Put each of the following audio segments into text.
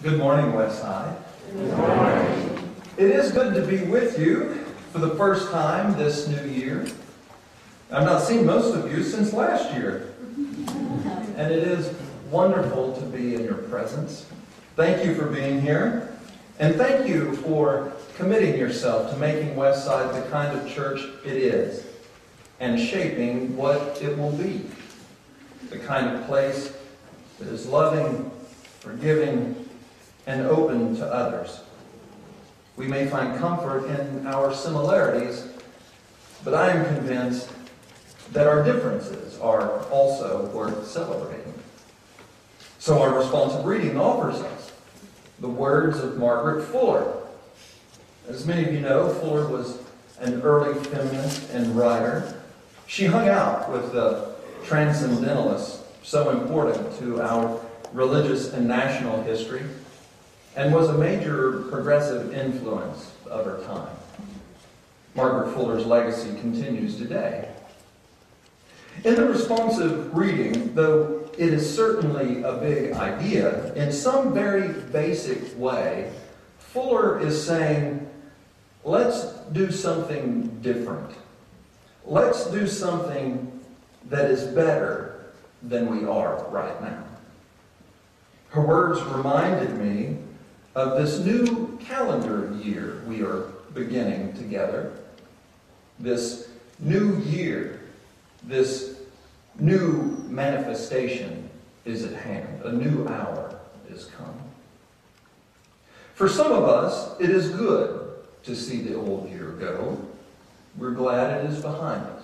Good morning, Westside. Good morning. It is good to be with you for the first time this new year. I've not seen most of you since last year. And it is wonderful to be in your presence. Thank you for being here. And thank you for committing yourself to making Westside the kind of church it is and shaping what it will be. The kind of place that is loving, forgiving, and open to others. We may find comfort in our similarities, but I am convinced that our differences are also worth celebrating. So our responsive reading offers us the words of Margaret Fuller. As many of you know, Fuller was an early feminist and writer. She hung out with the transcendentalists so important to our religious and national history, and was a major progressive influence of her time. Margaret Fuller's legacy continues today. In the responsive reading, though it is certainly a big idea, in some very basic way, Fuller is saying, let's do something different. Let's do something that is better than we are right now. Her words reminded me of this new calendar year we are beginning together. This new year, this new manifestation is at hand. A new hour is come. For some of us, it is good to see the old year go. We're glad it is behind us.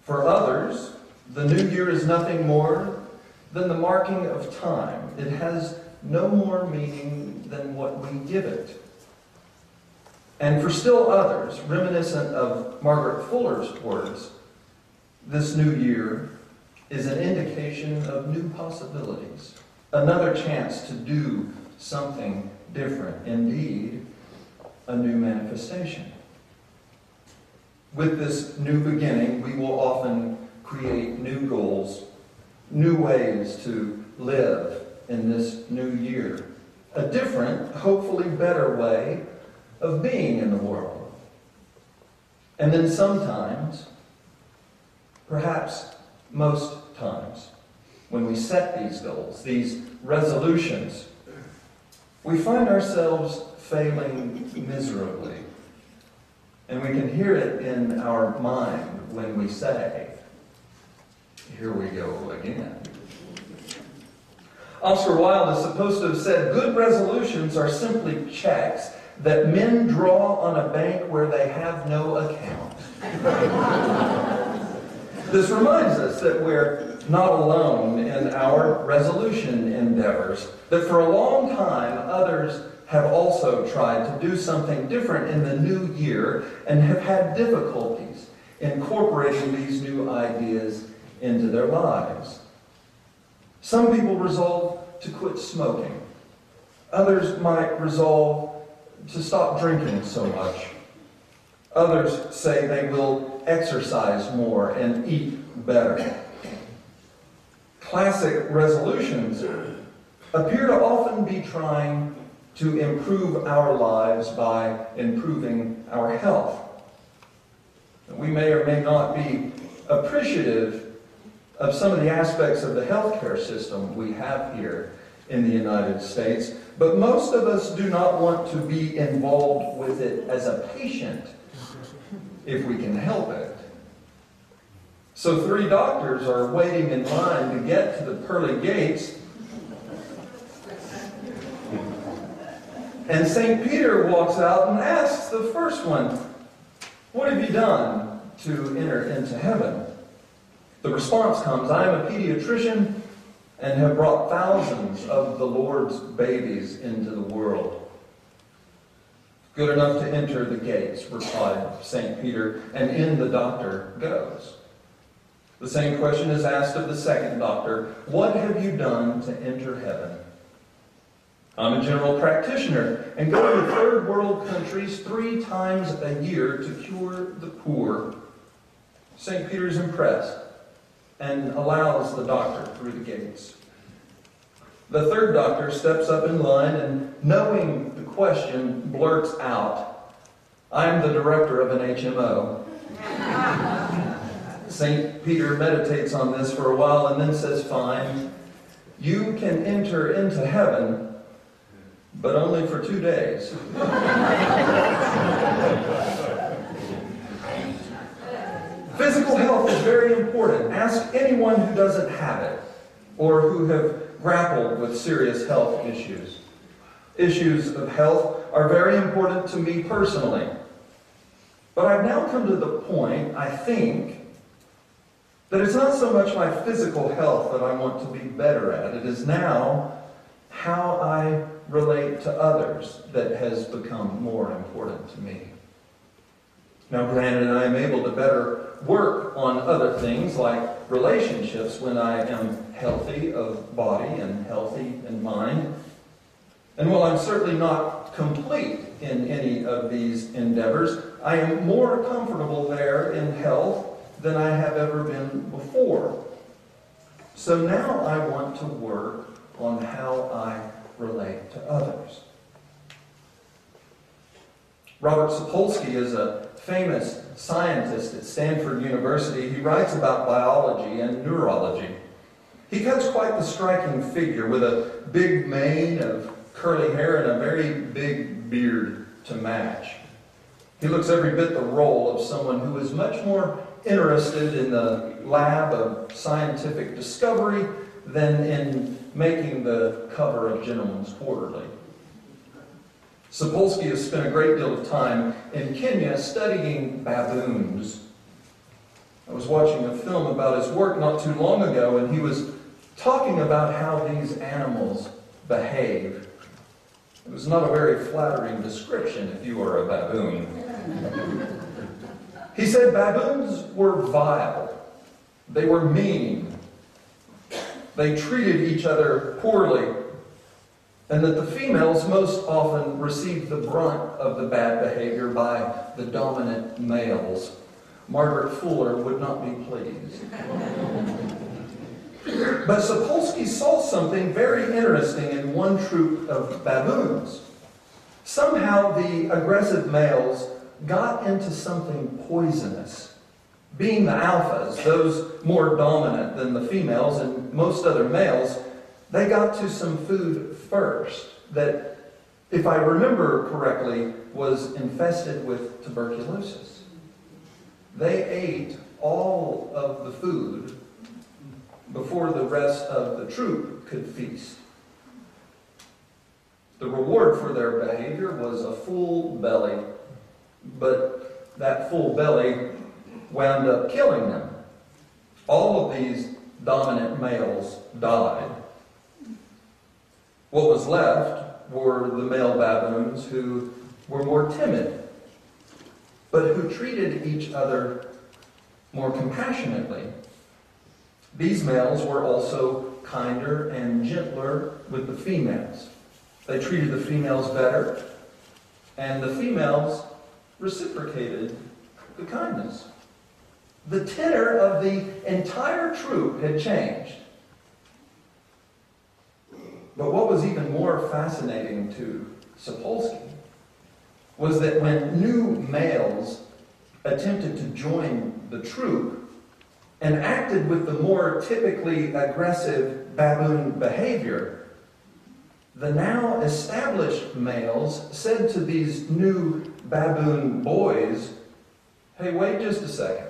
For others, the new year is nothing more than the marking of time. It has no more meaning than what we give it. And for still others, reminiscent of Margaret Fuller's words, this new year is an indication of new possibilities, another chance to do something different, indeed, a new manifestation. With this new beginning, we will often create new goals, new ways to live in this new year. A different, hopefully better way of being in the world. And then sometimes, perhaps most times, when we set these goals, these resolutions, we find ourselves failing miserably. And we can hear it in our mind when we say, "Here we go again." Oscar Wilde is supposed to have said, "Good resolutions are simply checks that men draw on a bank where they have no account." This reminds us that we're not alone in our resolution endeavors, that for a long time others have also tried to do something different in the new year and have had difficulties incorporating these new ideas into their lives. Some people resolve to quit smoking. Others might resolve to stop drinking so much. Others say they will exercise more and eat better. Classic resolutions appear to often be trying to improve our lives by improving our health. We may or may not be appreciative of some of the aspects of the healthcare system we have here in the United States, but most of us do not want to be involved with it as a patient if we can help it. So 3 doctors are waiting in line to get to the pearly gates, and St. Peter walks out and asks the first one, "What have you done to enter into heaven?" The response comes, "I am a pediatrician and have brought thousands of the Lord's babies into the world." "Good enough to enter the gates," replied St. Peter, and in the doctor goes. The same question is asked of the second doctor, "What have you done to enter heaven?" "I'm a general practitioner and go to third world countries 3 times a year to cure the poor." St. Peter's impressed and allows the doctor through the gates. The third doctor steps up in line and, knowing the question, blurts out, "I am the director of an HMO." St. Peter meditates on this for a while and then says, "Fine, you can enter into heaven, but only for 2 days." Physical health is very important. Ask anyone who doesn't have it or who have grappled with serious health issues. Issues of health are very important to me personally. But I've now come to the point, I think, that it's not so much my physical health that I want to be better at. It is now how I relate to others that has become more important to me. Now, granted, I am able to better work on other things like relationships when I am healthy of body and healthy in mind. And while I'm certainly not complete in any of these endeavors, I am more comfortable there in health than I have ever been before. So now I want to work on how I relate to others. Robert Sapolsky is a famous scientist at Stanford University. He writes about biology and neurology. He cuts quite the striking figure with a big mane of curly hair and a very big beard to match. He looks every bit the role of someone who is much more interested in the lab of scientific discovery than in making the cover of Gentleman's Quarterly. Sapolsky has spent a great deal of time in Kenya studying baboons. I was watching a film about his work not too long ago, and he was talking about how these animals behave. It was not a very flattering description if you were a baboon. He said baboons were vile. They were mean. They treated each other poorly, and that the females most often received the brunt of the bad behavior by the dominant males. Margaret Fuller would not be pleased. But Sapolsky saw something very interesting in one troop of baboons. Somehow the aggressive males got into something poisonous. Being the alphas, those more dominant than the females and most other males, they got to some food first that, if I remember correctly, was infested with tuberculosis. They ate all of the food before the rest of the troop could feast. The reward for their behavior was a full belly, but that full belly wound up killing them. All of these dominant males died. What was left were the male baboons who were more timid, but who treated each other more compassionately. These males were also kinder and gentler with the females. They treated the females better, and the females reciprocated the kindness. The tenor of the entire troop had changed. But what was even more fascinating to Sapolsky was that when new males attempted to join the troop and acted with the more typically aggressive baboon behavior, the now established males said to these new baboon boys, "Hey, wait just a second.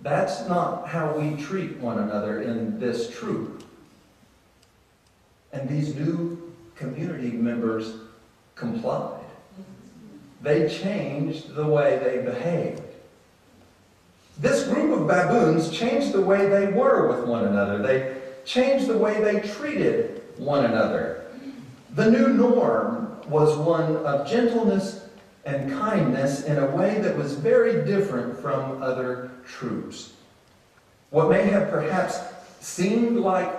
That's not how we treat one another in this troop." And these new community members complied. They changed the way they behaved. This group of baboons changed the way they were with one another. They changed the way they treated one another. The new norm was one of gentleness and kindness in a way that was very different from other troops. What may have perhaps seemed like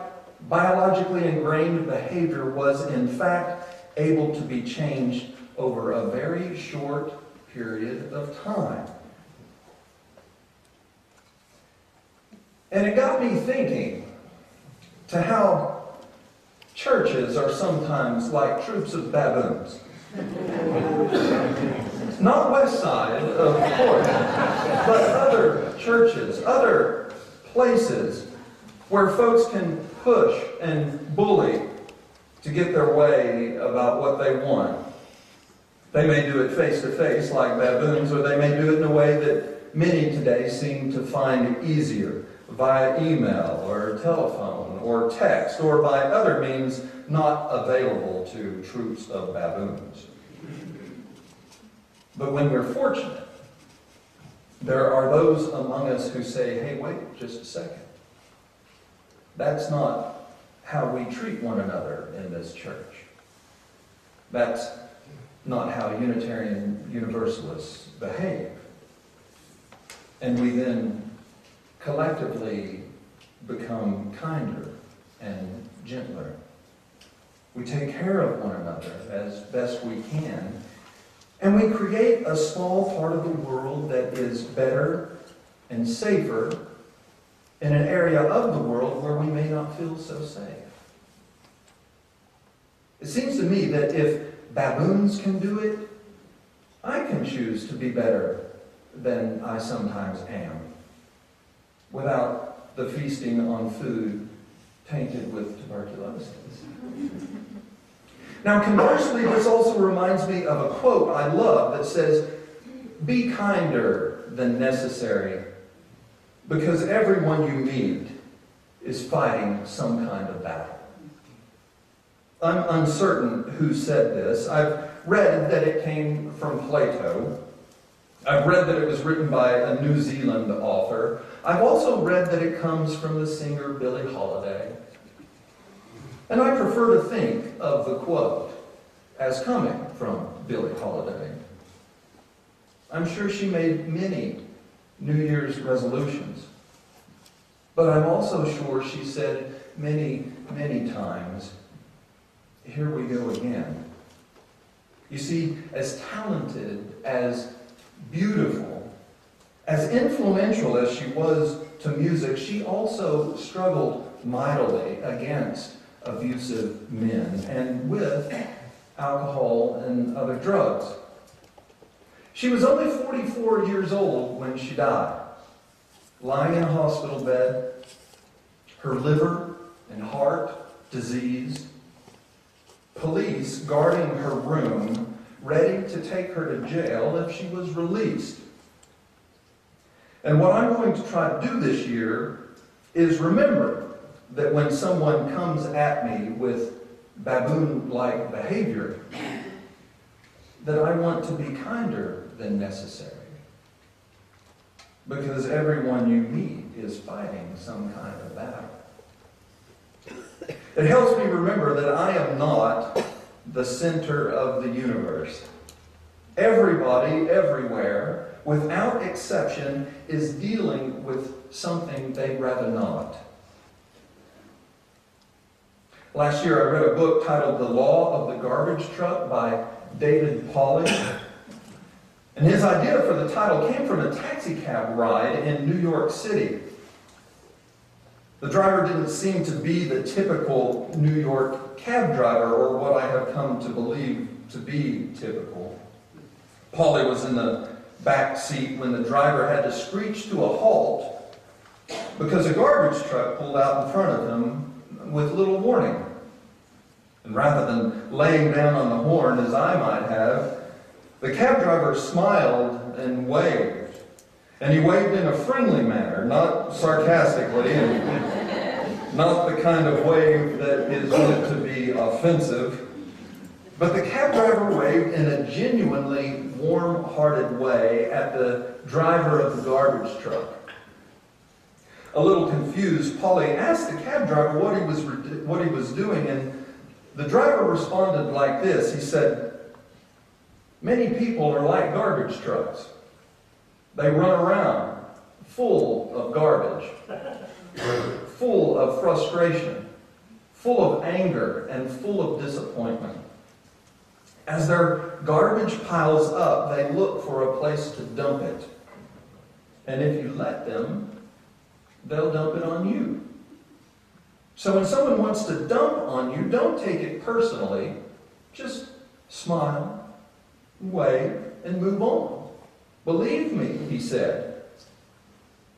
biologically ingrained behavior was in fact able to be changed over a very short period of time. And it got me thinking to how churches are sometimes like troops of baboons. Not West Side, of course, but other churches, other places where folks can push and bully to get their way about what they want. They may do it face to face like baboons, or they may do it in a way that many today seem to find easier, via email or telephone or text, or by other means not available to troops of baboons. But when we're fortunate, there are those among us who say, hey, wait just a second. That's not how we treat one another in this church. That's not how Unitarian Universalists behave. And we then collectively become kinder and gentler. We take care of one another as best we can. And we create a small part of the world that is better and safer in an area of the world where we may not feel so safe. It seems to me that if baboons can do it, I can choose to be better than I sometimes am, without the feasting on food tainted with tuberculosis. Now, conversely, this also reminds me of a quote I love that says, "Be kinder than necessary, because everyone you meet is fighting some kind of battle." I'm uncertain who said this. I've read that it came from Plato. I've read that it was written by a New Zealand author. I've also read that it comes from the singer Billie Holiday. And I prefer to think of the quote as coming from Billie Holiday. I'm sure she made many New Year's resolutions. But I'm also sure she said many, many times, here we go again. You see, as talented, as beautiful, as influential as she was to music, she also struggled mightily against abusive men and with alcohol and other drugs. She was only 44 years old when she died, lying in a hospital bed, her liver and heart diseased, police guarding her room, ready to take her to jail if she was released. And what I'm going to try to do this year is remember that when someone comes at me with baboon-like behavior, that I want to be kinder than necessary. Because everyone you meet is fighting some kind of battle. It helps me remember that I am not the center of the universe. Everybody, everywhere, without exception, is dealing with something they'd rather not. Last year I read a book titled The Law of the Garbage Truck by David Pauly. And his idea for the title came from a taxi cab ride in New York City. The driver didn't seem to be the typical New York cab driver, or what I have come to believe to be typical. Pauly was in the back seat when the driver had to screech to a halt because a garbage truck pulled out in front of him with little warning. And rather than laying down on the horn, as I might have, the cab driver smiled and waved. And he waved in a friendly manner, not sarcastically, and not the kind of wave that is meant to be offensive. But the cab driver waved in a genuinely warm-hearted way at the driver of the garbage truck. A little confused, Pauly asked the cab driver what he was doing, and the driver responded like this. He said, "Many people are like garbage trucks. They run around full of garbage, full of frustration, full of anger, and full of disappointment. As their garbage piles up, they look for a place to dump it. And if you let them, they'll dump it on you. So when someone wants to dump on you, don't take it personally. Just smile, wave, and move on. Believe me, he said,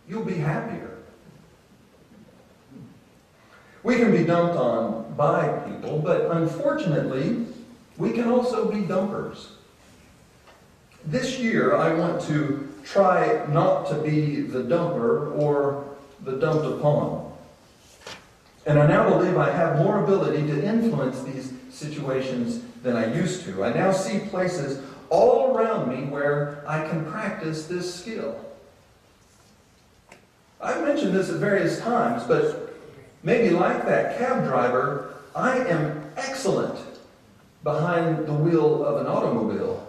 you'll be happier. We can be dumped on by people, but unfortunately, we can also be dumpers. This year, I want to try not to be the dumper or the dumped upon. And I now believe I have more ability to influence these situations than I used to. I now see places all around me where I can practice this skill. I've mentioned this at various times, but maybe like that cab driver, I am excellent behind the wheel of an automobile.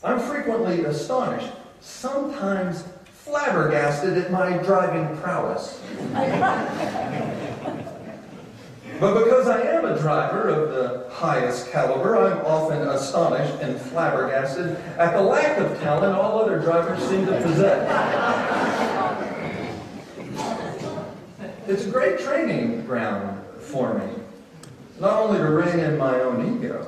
I'm frequently astonished, sometimes flabbergasted at my driving prowess. But because I am a driver of the highest caliber, I'm often astonished and flabbergasted at the lack of talent all other drivers seem to possess. It's a great training ground for me, not only to rein in my own ego,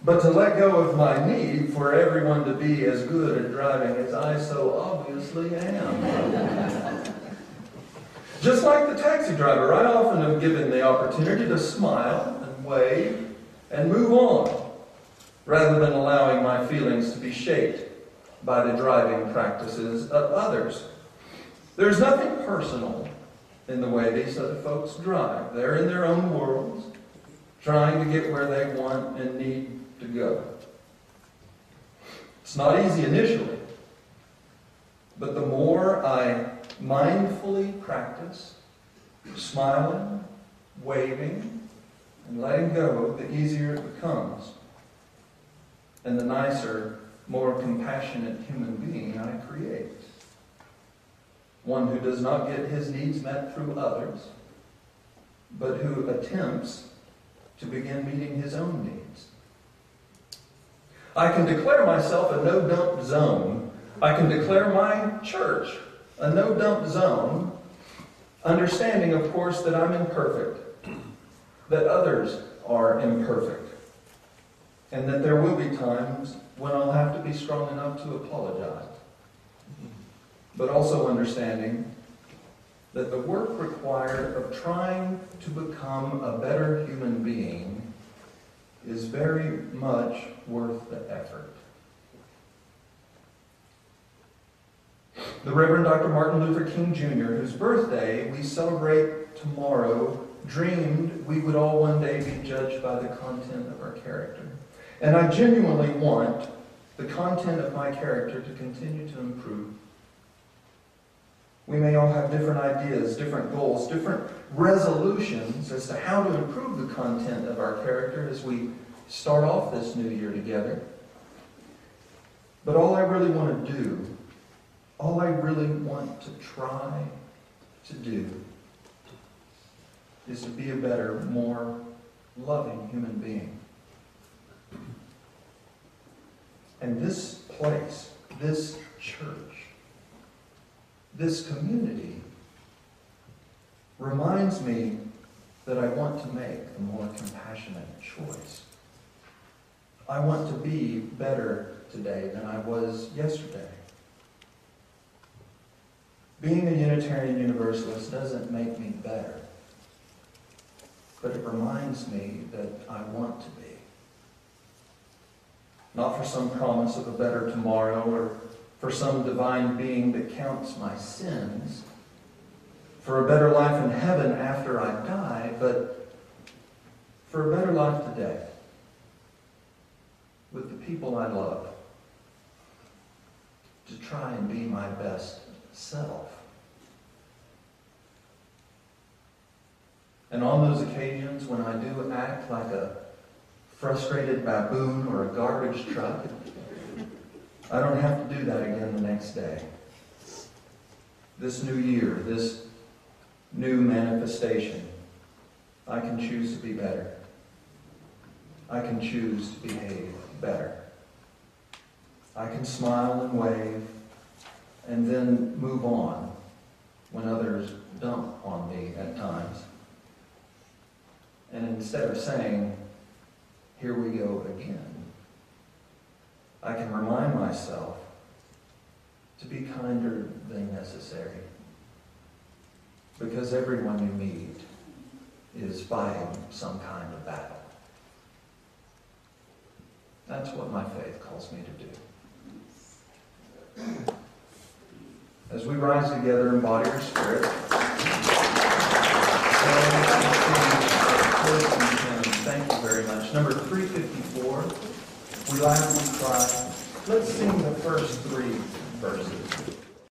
but to let go of my need for everyone to be as good at driving as I so obviously am. Just like the taxi driver, I often am given the opportunity to smile and wave and move on, rather than allowing my feelings to be shaped by the driving practices of others. There's nothing personal in the way these other folks drive. They're in their own worlds, trying to get where they want and need to go. It's not easy initially, but the more I mindfully practice smiling, waving, and letting go, the easier it becomes, and the nicer, more compassionate human being I create. One who does not get his needs met through others, but who attempts to begin meeting his own needs. I can declare myself a no-dump zone. I can declare my church a no-dump zone, understanding, of course, that I'm imperfect, that others are imperfect, and that there will be times when I'll have to be strong enough to apologize. But also understanding that the work required of trying to become a better human being is very much worth the effort. The Reverend Dr. Martin Luther King Jr., whose birthday we celebrate tomorrow, dreamed we would all one day be judged by the content of our character. And I genuinely want the content of my character to continue to improve. We may all have different ideas, different goals, different resolutions as to how to improve the content of our character as we start off this new year together. But all I really want to do, all I really want to try to do, is to be a better, more loving human being. And this place, this church, this community reminds me that I want to make a more compassionate choice. I want to be better today than I was yesterday. Being a Unitarian Universalist doesn't make me better, but it reminds me that I want to be. Not for some promise of a better tomorrow or for some divine being that counts my sins, for a better life in heaven after I die, but for a better life today with the people I love, to try and be my best self. And on those occasions when I do act like a frustrated baboon or a garbage truck, I don't have to do that again the next day. This new year, this new manifestation, I can choose to be better. I can choose to behave better. I can smile and wave and then move on when others dump on me at times. And instead of saying, "Here we go again," I can remind myself to be kinder than necessary. Because everyone you meet is fighting some kind of battle. That's what my faith calls me to do. As we rise together in body or spirit, thank you very much. Number 354, we laugh, we cry. Let's sing the first three verses.